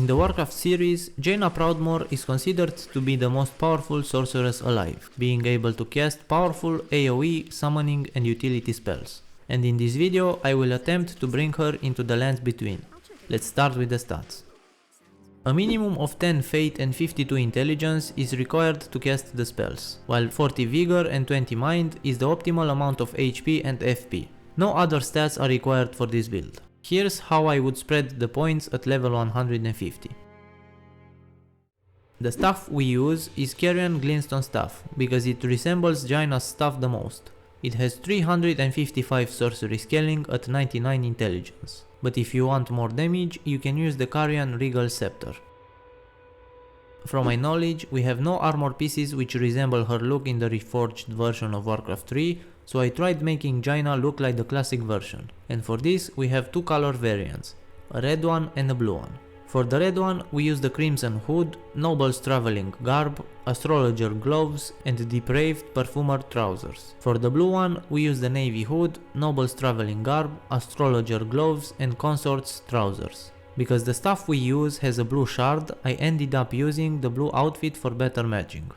In the Warcraft series, Jaina Proudmoore is considered to be the most powerful sorceress alive, being able to cast powerful AoE, summoning and utility spells. And in this video I will attempt to bring her into the lands between. Let's start with the stats. A minimum of 10 Fate and 52 Intelligence is required to cast the spells, while 40 Vigor and 20 Mind is the optimal amount of HP and FP. No other stats are required for this build. Here's how I would spread the points at level 150. The staff we use is Carrion Glintstone staff, because it resembles Jaina's staff the most. It has 355 sorcery scaling at 99 intelligence, but if you want more damage you can use the Carrion Regal Scepter. From my knowledge, we have no armor pieces which resemble her look in the Reforged version of Warcraft 3, so I tried making Jaina look like the classic version, and for this we have two color variants, a red one and a blue one. For the red one we use the Crimson Hood, Noble's Traveling Garb, Astrologer Gloves and Depraved Perfumer Trousers. For the blue one we use the Navy Hood, Noble's Traveling Garb, Astrologer Gloves and Consort's Trousers. Because the stuff we use has a blue shard, I ended up using the blue outfit for better matching.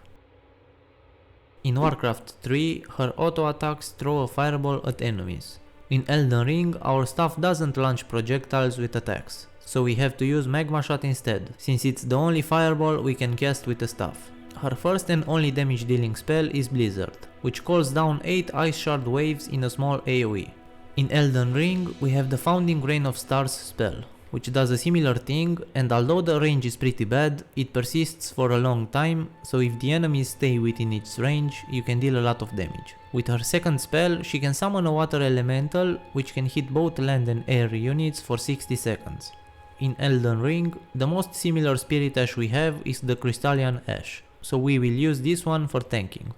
In Warcraft 3, her auto attacks throw a fireball at enemies. In Elden Ring, our staff doesn't launch projectiles with attacks, so we have to use Magma Shot instead, since it's the only fireball we can cast with the staff. Her first and only damage dealing spell is Blizzard, which calls down 8 Ice Shard waves in a small AoE. In Elden Ring, we have the Founding Rain of Stars spell, which does a similar thing, and although the range is pretty bad, it persists for a long time, so if the enemies stay within its range, you can deal a lot of damage. With her second spell, she can summon a water elemental, which can hit both land and air units for 60 seconds. In Elden Ring, the most similar spirit ash we have is the Crystallian Ash, so we will use this one for tanking.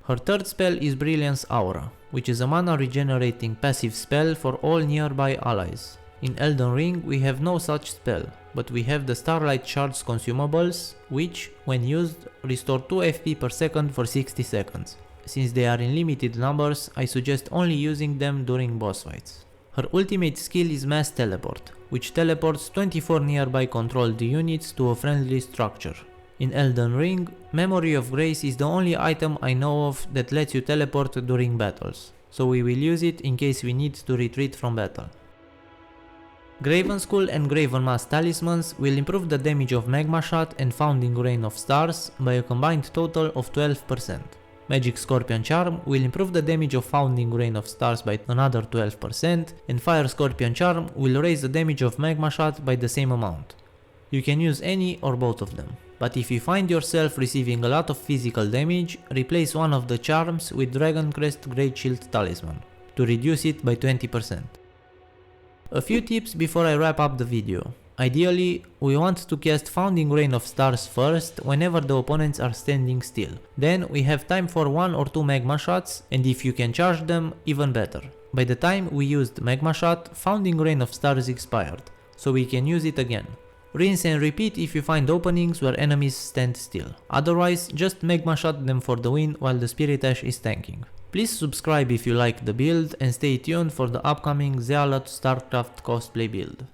Her third spell is Brilliance Aura, which is a mana regenerating passive spell for all nearby allies. In Elden Ring we have no such spell, but we have the Starlight Shards consumables, which, when used, restore 2 FP per second for 60 seconds. Since they are in limited numbers, I suggest only using them during boss fights. Her ultimate skill is Mass Teleport, which teleports 24 nearby controlled units to a friendly structure. In Elden Ring, Memory of Grace is the only item I know of that lets you teleport during battles, so we will use it in case we need to retreat from battle. Graven Skull and Graven Mass Talismans will improve the damage of Magma Shot and Founding Rain of Stars by a combined total of 12%. Magic Scorpion Charm will improve the damage of Founding Rain of Stars by another 12%, and Fire Scorpion Charm will raise the damage of Magma Shot by the same amount. You can use any or both of them, but if you find yourself receiving a lot of physical damage, replace one of the charms with Dragon Crest Great Shield Talisman to reduce it by 20%. A few tips before I wrap up the video. Ideally, we want to cast Founding Rain of Stars first whenever the opponents are standing still. Then we have time for 1 or 2 Magma Shots, and if you can charge them, even better. By the time we used Magma Shot, Founding Rain of Stars expired, so we can use it again. Rinse and repeat if you find openings where enemies stand still. Otherwise, just Magma Shot them for the win while the Spirit Ash is tanking. Please subscribe if you like the build and stay tuned for the upcoming Zealot StarCraft cosplay build.